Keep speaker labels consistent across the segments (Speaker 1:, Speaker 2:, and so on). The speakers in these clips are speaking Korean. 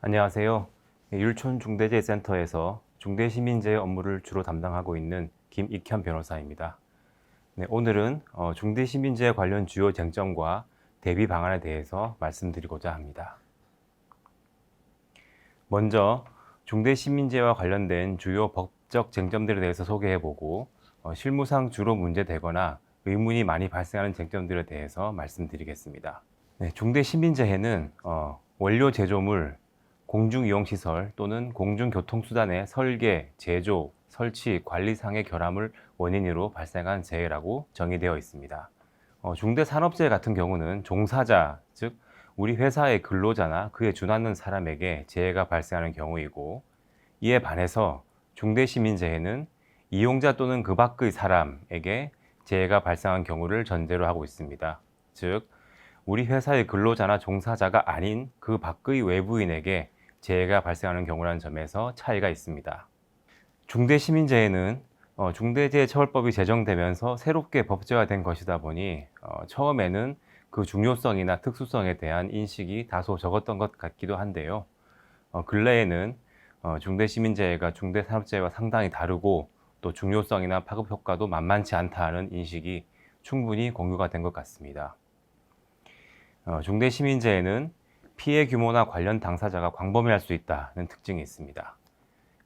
Speaker 1: 안녕하세요. 율촌중대재센터에서 중대시민재해 업무를 주로 담당하고 있는 김익현 변호사입니다. 네, 오늘은 중대시민재해 관련 주요 쟁점과 대비 방안에 대해서 말씀드리고자 합니다. 먼저 중대시민재해와 관련된 주요 법적 쟁점들에 대해서 소개해보고 실무상 주로 문제되거나 의문이 많이 발생하는 쟁점들에 대해서 말씀드리겠습니다. 네, 중대시민재해는 원료 제조물, 공중이용시설 또는 공중교통수단의 설계, 제조, 설치, 관리상의 결함을 원인으로 발생한 재해라고 정의되어 있습니다. 중대산업재해 같은 경우는 종사자, 즉 우리 회사의 근로자나 그에 준하는 사람에게 재해가 발생하는 경우이고, 이에 반해서 중대시민재해는 이용자 또는 그 밖의 사람에게 재해가 발생한 경우를 전제로 하고 있습니다. 즉 우리 회사의 근로자나 종사자가 아닌 그 밖의 외부인에게 재해가 발생하는 경우라는 점에서 차이가 있습니다. 중대시민재해는 중대재해처벌법이 제정되면서 새롭게 법제화된 것이다 보니 처음에는 그 중요성이나 특수성에 대한 인식이 다소 적었던 것 같기도 한데요. 근래에는 중대시민재해가 중대산업재해와 상당히 다르고 또 중요성이나 파급 효과도 만만치 않다는 인식이 충분히 공유가 된 것 같습니다. 중대시민재해는 피해 규모나 관련 당사자가 광범위할 수 있다는 특징이 있습니다.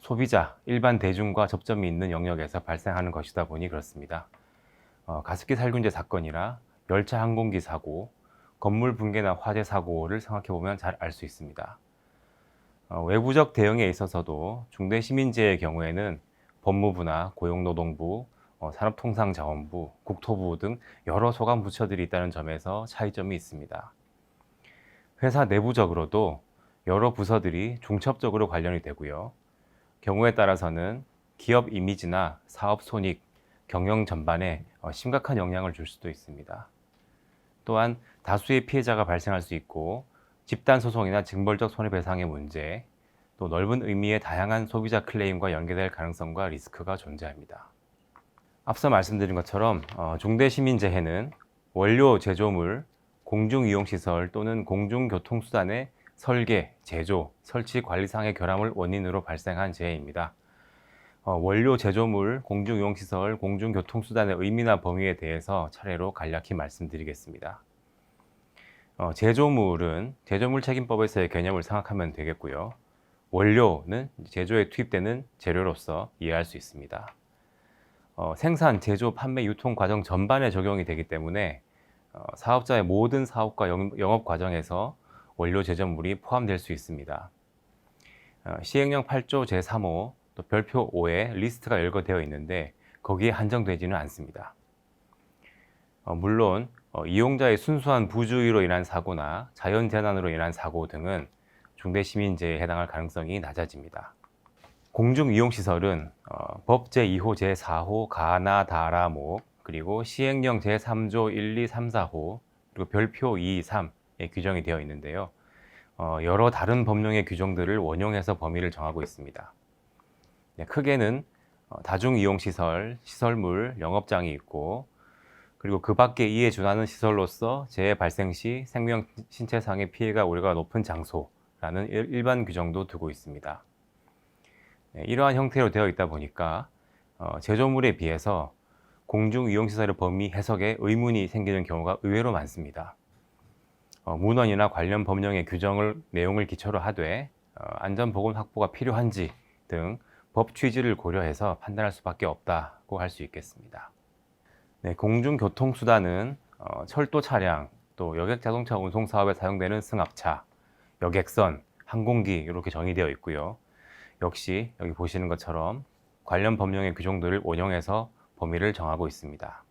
Speaker 1: 소비자, 일반 대중과 접점이 있는 영역에서 발생하는 것이다 보니 그렇습니다. 가습기 살균제 사건이나 열차 항공기 사고, 건물 붕괴나 화재 사고를 생각해보면 잘 알 수 있습니다. 외부적 대응에 있어서도 중대시민재해의 경우에는 법무부나 고용노동부, 산업통상자원부, 국토부 등 여러 소관 부처들이 있다는 점에서 차이점이 있습니다. 회사 내부적으로도 여러 부서들이 중첩적으로 관련이 되고요. 경우에 따라서는 기업 이미지나 사업 손익, 경영 전반에 심각한 영향을 줄 수도 있습니다. 또한 다수의 피해자가 발생할 수 있고 집단 소송이나 징벌적 손해배상의 문제, 또 넓은 의미의 다양한 소비자 클레임과 연계될 가능성과 리스크가 존재합니다. 앞서 말씀드린 것처럼 중대시민재해는 원료 제조물, 공중이용시설 또는 공중교통수단의 설계, 제조, 설치 관리상의 결함을 원인으로 발생한 재해입니다. 원료 제조물, 공중이용시설, 공중교통수단의 의미나 범위에 대해서 차례로 간략히 말씀드리겠습니다. 제조물은 제조물책임법에서의 개념을 생각하면 되겠고요. 원료는 제조에 투입되는 재료로서 이해할 수 있습니다. 생산, 제조, 판매, 유통 과정 전반에 적용이 되기 때문에 사업자의 모든 사업과 영업 과정에서 원료 제조물이 포함될 수 있습니다. 시행령 8조 제3호 또 별표 5에 리스트가 열거되어 있는데 거기에 한정되지는 않습니다. 물론 이용자의 순수한 부주의로 인한 사고나 자연재난으로 인한 사고 등은 중대시민재해에 해당할 가능성이 낮아집니다. 공중이용시설은 법 제2호, 제4호, 가나, 다라, 목, 그리고 시행령 제3조 1, 2, 3, 4호, 그리고 별표 2, 3에 규정이 되어 있는데요. 여러 다른 법령의 규정들을 원용해서 범위를 정하고 있습니다. 네, 크게는 다중이용시설, 시설물, 영업장이 있고, 그리고 그 밖에 이에 준하는 시설로서 재해 발생 시 생명, 신체상의 피해가 우려가 높은 장소라는 일반 규정도 두고 있습니다. 네, 이러한 형태로 되어 있다 보니까 제조물에 비해서 공중이용시설의 범위 해석에 의문이 생기는 경우가 의외로 많습니다. 문헌이나 관련 법령의 내용을 기초로 하되 안전보건 확보가 필요한지 등 법 취지를 고려해서 판단할 수밖에 없다고 할 수 있겠습니다. 네, 공중교통수단은 철도 차량, 또 여객자동차 운송 사업에 사용되는 승합차, 여객선, 항공기 이렇게 정의되어 있고요. 역시 여기 보시는 것처럼 관련 법령의 규정들을 원용해서 범위를 정하고 있습니다.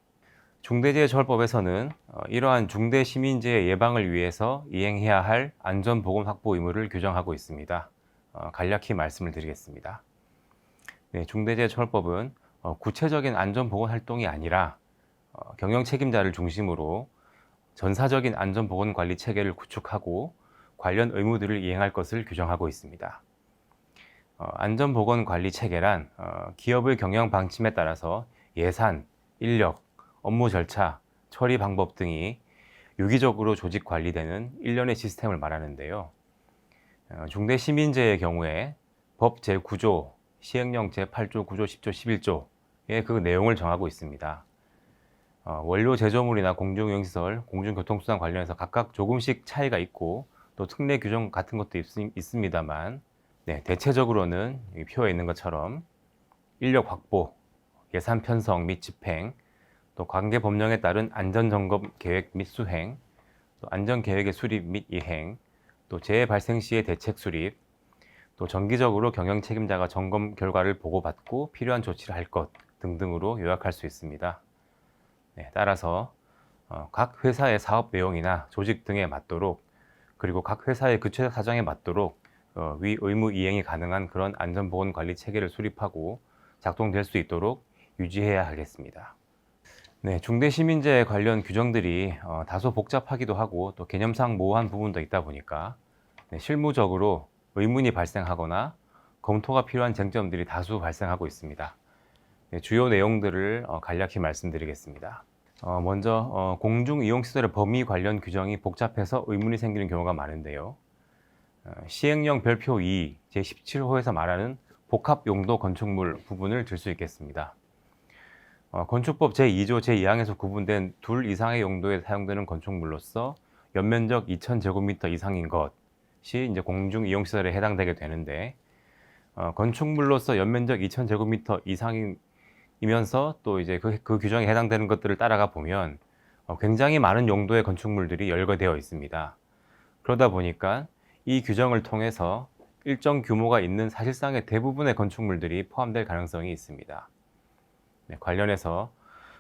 Speaker 1: 중대재해처벌법에서는 이러한 중대시민재해 예방을 위해서 이행해야 할 안전보건 확보 의무를 규정하고 있습니다. 간략히 말씀을 드리겠습니다. 네, 중대재해처벌법은 구체적인 안전보건 활동이 아니라 경영 책임자를 중심으로 전사적인 안전보건 관리 체계를 구축하고 관련 의무들을 이행할 것을 규정하고 있습니다. 안전보건 관리 체계란 기업의 경영 방침에 따라서 예산, 인력, 업무 절차, 처리 방법 등이 유기적으로 조직 관리되는 일련의 시스템을 말하는데요. 중대시민재의 경우에 법 제9조, 시행령 제8조, 9조, 10조, 11조의 그 내용을 정하고 있습니다. 원료 제조물이나 공중이용시설, 공중교통수단 관련해서 각각 조금씩 차이가 있고 또 특례 규정 같은 것도 있습니다만, 네, 대체적으로는 이 표에 있는 것처럼 인력 확보, 예산 편성 및 집행, 또 관계 법령에 따른 안전점검 계획 및 수행, 또 안전계획의 수립 및 이행, 또 재해 발생 시의 대책 수립, 또 정기적으로 경영 책임자가 점검 결과를 보고받고 필요한 조치를 할 것 등등으로 요약할 수 있습니다. 네, 따라서 각 회사의 사업 내용이나 조직 등에 맞도록, 그리고 각 회사의 구체적 사정에 맞도록 위 의무 이행이 가능한 그런 안전보건관리 체계를 수립하고 작동될 수 있도록 유지해야 하겠습니다. 네, 중대시민재해 관련 규정들이 다소 복잡하기도 하고 또 개념상 모호한 부분도 있다 보니까 실무적으로 의문이 발생하거나 검토가 필요한 쟁점들이 다수 발생하고 있습니다. 주요 내용들을 간략히 말씀드리겠습니다. 먼저 공중이용시설의 범위 관련 규정이 복잡해서 의문이 생기는 경우가 많은데요. 시행령 별표 2 제17호에서 말하는 복합용도 건축물 부분을 들 수 있겠습니다. 건축법 제2조 제2항에서 구분된 둘 이상의 용도에 사용되는 건축물로서 연면적 2,000제곱미터 이상인 것이 이제 공중이용시설에 해당되게 되는데, 건축물로서 연면적 2,000제곱미터 이상이면서 또 이제 그 규정에 해당되는 것들을 따라가 보면 굉장히 많은 용도의 건축물들이 열거되어 있습니다. 그러다 보니까 이 규정을 통해서 일정 규모가 있는 사실상의 대부분의 건축물들이 포함될 가능성이 있습니다. 네, 관련해서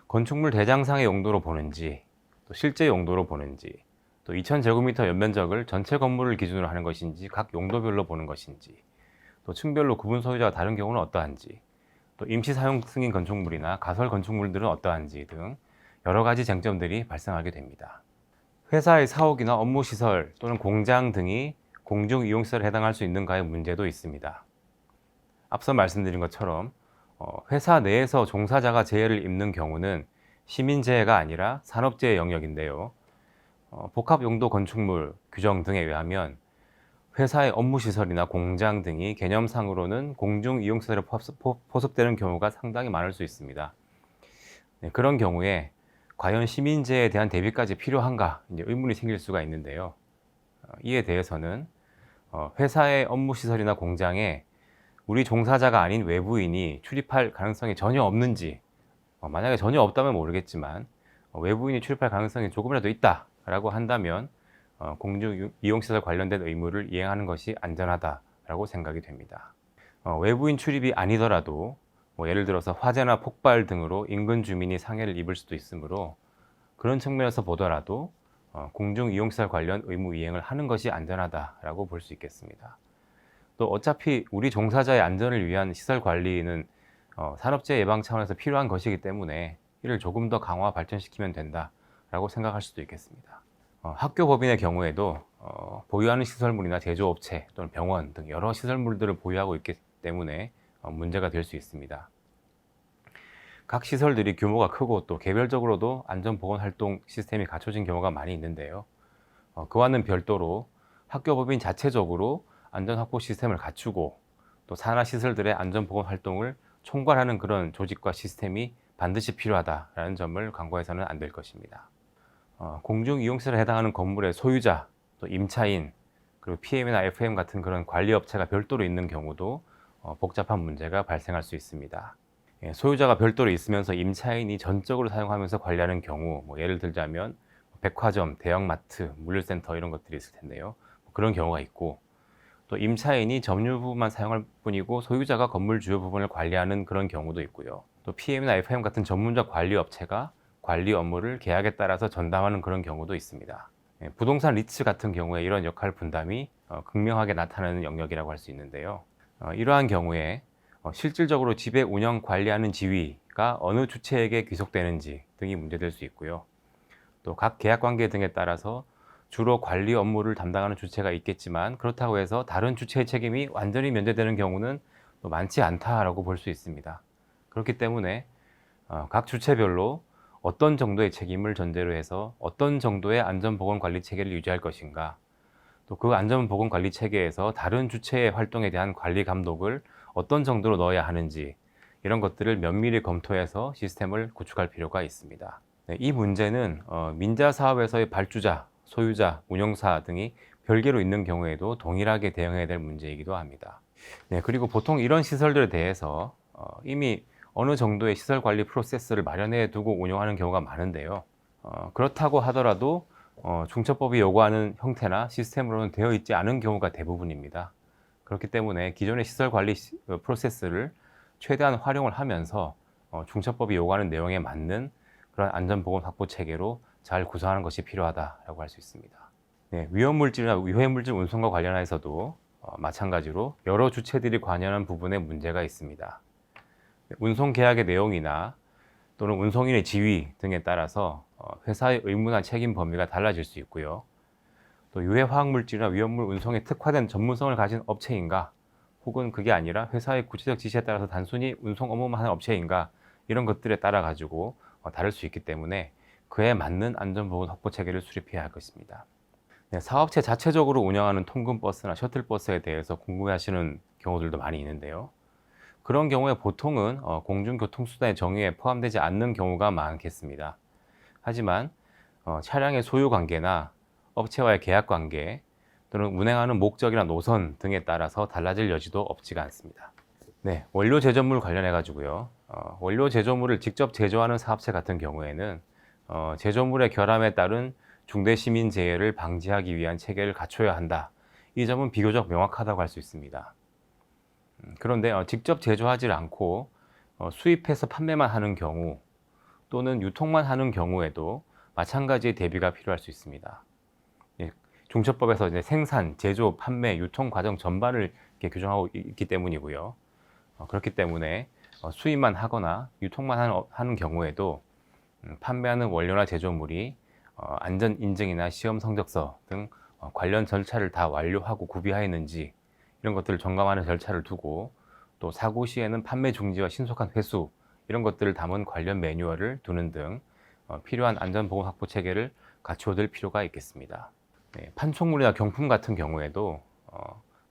Speaker 1: 건축물 대장상의 용도로 보는지, 또 실제 용도로 보는지, 또 2,000제곱미터 연면적을 전체 건물을 기준으로 하는 것인지 각 용도별로 보는 것인지, 또 층별로 구분 소유자가 다른 경우는 어떠한지, 또 임시 사용 승인 건축물이나 가설 건축물들은 어떠한지 등 여러 가지 쟁점들이 발생하게 됩니다. 회사의 사옥이나 업무시설 또는 공장 등이 공중이용시설에 해당할 수 있는가의 문제도 있습니다. 앞서 말씀드린 것처럼 회사 내에서 종사자가 재해를 입는 경우는 시민재해가 아니라 산업재해 영역인데요. 복합용도 건축물 규정 등에 의하면 회사의 업무시설이나 공장 등이 개념상으로는 공중이용시설에 포섭되는 경우가 상당히 많을 수 있습니다. 네, 그런 경우에 과연 시민재해에 대한 대비까지 필요한가 이제 의문이 생길 수가 있는데요. 이에 대해서는 회사의 업무시설이나 공장에 우리 종사자가 아닌 외부인이 출입할 가능성이 전혀 없는지, 만약에 전혀 없다면 모르겠지만 외부인이 출입할 가능성이 조금이라도 있다라고 한다면 공중이용시설 관련된 의무를 이행하는 것이 안전하다라고 생각이 됩니다. 외부인 출입이 아니더라도 예를 들어서 화재나 폭발 등으로 인근 주민이 상해를 입을 수도 있으므로 그런 측면에서 보더라도 공중이용시설 관련 의무 이행을 하는 것이 안전하다라고 볼 수 있겠습니다. 또 어차피 우리 종사자의 안전을 위한 시설 관리는 산업재해 예방 차원에서 필요한 것이기 때문에 이를 조금 더 강화 발전시키면 된다라고 생각할 수도 있겠습니다. 학교 법인의 경우에도 보유하는 시설물이나 제조업체 또는 병원 등 여러 시설물들을 보유하고 있기 때문에 문제가 될 수 있습니다. 각 시설들이 규모가 크고 또 개별적으로도 안전보건활동 시스템이 갖춰진 경우가 많이 있는데요. 그와는 별도로 학교 법인 자체적으로 안전확보 시스템을 갖추고 또 산하시설들의 안전보건활동을 총괄하는 그런 조직과 시스템이 반드시 필요하다라는 점을 간과해서는 안 될 것입니다. 공중이용시설에 해당하는 건물의 소유자, 또 임차인, 그리고 PM이나 FM 같은 그런 관리업체가 별도로 있는 경우도 복잡한 문제가 발생할 수 있습니다. 소유자가 별도로 있으면서 임차인이 전적으로 사용하면서 관리하는 경우, 예를 들자면 백화점, 대형마트, 물류센터 이런 것들이 있을 텐데요. 그런 경우가 있고, 또 임차인이 점유 부분만 사용할 뿐이고 소유자가 건물 주요 부분을 관리하는 그런 경우도 있고요. 또 PM이나 FM 같은 전문적 관리 업체가 관리 업무를 계약에 따라서 전담하는 그런 경우도 있습니다. 부동산 리츠 같은 경우에 이런 역할 분담이 극명하게 나타나는 영역이라고 할 수 있는데요. 이러한 경우에 실질적으로 지배 운영 관리하는 지위가 어느 주체에게 귀속되는지 등이 문제될 수 있고요. 또 각 계약관계 등에 따라서 주로 관리 업무를 담당하는 주체가 있겠지만 그렇다고 해서 다른 주체의 책임이 완전히 면제되는 경우는 또 많지 않다라고 볼 수 있습니다. 그렇기 때문에 각 주체별로 어떤 정도의 책임을 전제로 해서 어떤 정도의 안전보건관리 체계를 유지할 것인가, 또 그 안전보건관리 체계에서 다른 주체의 활동에 대한 관리 감독을 어떤 정도로 넣어야 하는지 이런 것들을 면밀히 검토해서 시스템을 구축할 필요가 있습니다. 네, 이 문제는 민자사업에서의 발주자, 소유자, 운영사 등이 별개로 있는 경우에도 동일하게 대응해야 될 문제이기도 합니다. 네, 그리고 보통 이런 시설들에 대해서 이미 어느 정도의 시설 관리 프로세스를 마련해 두고 운영하는 경우가 많은데요. 그렇다고 하더라도 중처법이 요구하는 형태나 시스템으로는 되어 있지 않은 경우가 대부분입니다. 그렇기 때문에 기존의 시설 관리 프로세스를 최대한 활용을 하면서 중처법이 요구하는 내용에 맞는 그런 안전보건 확보 체계로 잘 구성하는 것이 필요하다라고 할 수 있습니다. 네, 위험물질이나 유해물질 운송과 관련해서도 마찬가지로 여러 주체들이 관여하는 부분에 문제가 있습니다. 운송 계약의 내용이나 또는 운송인의 지위 등에 따라서 회사의 의무나 책임 범위가 달라질 수 있고요. 또 유해 화학물질이나 위험물 운송에 특화된 전문성을 가진 업체인가, 혹은 그게 아니라 회사의 구체적 지시에 따라서 단순히 운송 업무만 하는 업체인가, 이런 것들에 따라 가지고 다를 수 있기 때문에 그에 맞는 안전보건 확보 체계를 수립해야 할 것입니다. 네, 사업체 자체적으로 운영하는 통근버스나 셔틀버스에 대해서 궁금해하시는 경우들도 많이 있는데요. 그런 경우에 보통은 공중교통수단의 정의에 포함되지 않는 경우가 많겠습니다. 하지만 차량의 소유 관계나 업체와의 계약 관계 또는 운행하는 목적이나 노선 등에 따라서 달라질 여지도 없지가 않습니다. 네, 원료 제조물 관련해 가지고요. 원료 제조물을 직접 제조하는 사업체 같은 경우에는 제조물의 결함에 따른 중대시민재해를 방지하기 위한 체계를 갖춰야 한다. 이 점은 비교적 명확하다고 할 수 있습니다. 그런데 직접 제조하지 않고 수입해서 판매만 하는 경우 또는 유통만 하는 경우에도 마찬가지의 대비가 필요할 수 있습니다. 중처법에서 이제 생산, 제조, 판매, 유통 과정 전반을 이렇게 규정하고 있기 때문이고요. 그렇기 때문에 수입만 하거나 유통만 하는 경우에도 판매하는 원료나 제조물이 안전 인증이나 시험 성적서 등 관련 절차를 다 완료하고 구비하였는지 이런 것들을 점검하는 절차를 두고, 또 사고 시에는 판매 중지와 신속한 회수 이런 것들을 담은 관련 매뉴얼을 두는 등 필요한 안전보건 확보 체계를 갖춰둘 필요가 있겠습니다. 네, 판촉물이나 경품 같은 경우에도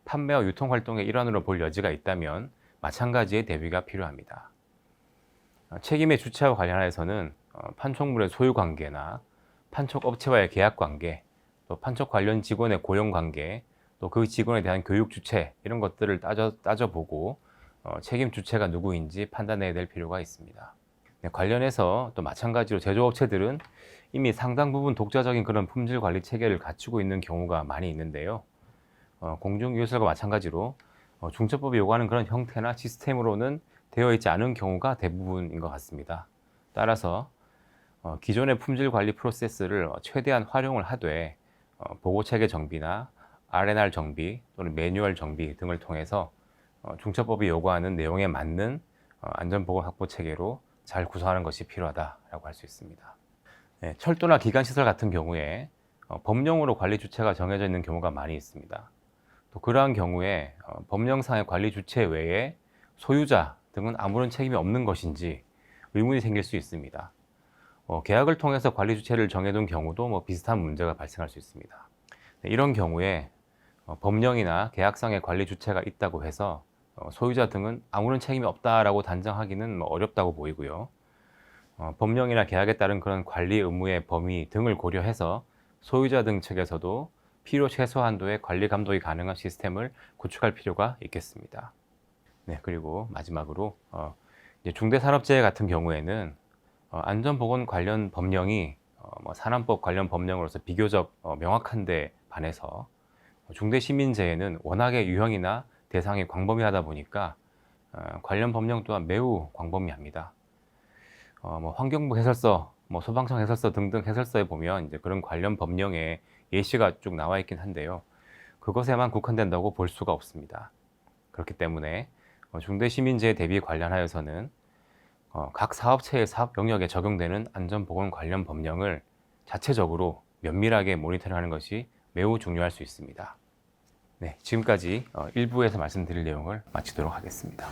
Speaker 1: 판매와 유통 활동의 일환으로 볼 여지가 있다면 마찬가지의 대비가 필요합니다. 책임의 주체와 관련해서는 판촉물의 소유 관계나 판촉 업체와의 계약 관계, 또 판촉 관련 직원의 고용 관계, 또 그 직원에 대한 교육 주체 이런 것들을 따져보고 책임 주체가 누구인지 판단해야 될 필요가 있습니다. 네, 관련해서 또 마찬가지로 제조업체들은 이미 상당 부분 독자적인 그런 품질 관리 체계를 갖추고 있는 경우가 많이 있는데요. 공중유해설과 마찬가지로 중처법이 요구하는 그런 형태나 시스템으로는 되어 있지 않은 경우가 대부분인 것 같습니다. 따라서 기존의 품질 관리 프로세스를 최대한 활용을 하되 보고체계 정비나 R&R 정비 또는 매뉴얼 정비 등을 통해서 중처법이 요구하는 내용에 맞는 안전보건 확보 체계로 잘 구성하는 것이 필요하다고 할 수 있습니다. 네, 철도나 기관시설 같은 경우에 법령으로 관리 주체가 정해져 있는 경우가 많이 있습니다. 또 그러한 경우에 법령상의 관리 주체 외에 소유자 등은 아무런 책임이 없는 것인지 의문이 생길 수 있습니다. 계약을 통해서 관리 주체를 정해둔 경우도 비슷한 문제가 발생할 수 있습니다. 네, 이런 경우에 법령이나 계약상의 관리 주체가 있다고 해서 소유자 등은 아무런 책임이 없다라고 단정하기는 어렵다고 보이고요. 법령이나 계약에 따른 그런 관리 의무의 범위 등을 고려해서 소유자 등 측에서도 필요 최소 한도의 관리 감독이 가능한 시스템을 구축할 필요가 있겠습니다. 네, 그리고 마지막으로 이제 중대산업재해 같은 경우에는 안전보건 관련 법령이 산안법 관련 법령으로서 비교적 명확한데 반해서 중대시민재해는 워낙에 유형이나 대상이 광범위하다 보니까 관련 법령 또한 매우 광범위합니다. 환경부 해설서, 소방청 해설서 등등 해설서에 보면 이제 그런 관련 법령에 예시가 쭉 나와 있긴 한데요. 그것에만 국한된다고 볼 수가 없습니다. 그렇기 때문에 중대시민재해 대비 관련하여서는 각 사업체의 사업 영역에 적용되는 안전보건 관련 법령을 자체적으로 면밀하게 모니터링하는 것이 매우 중요할 수 있습니다. 네, 지금까지 1부에서 말씀드릴 내용을 마치도록 하겠습니다.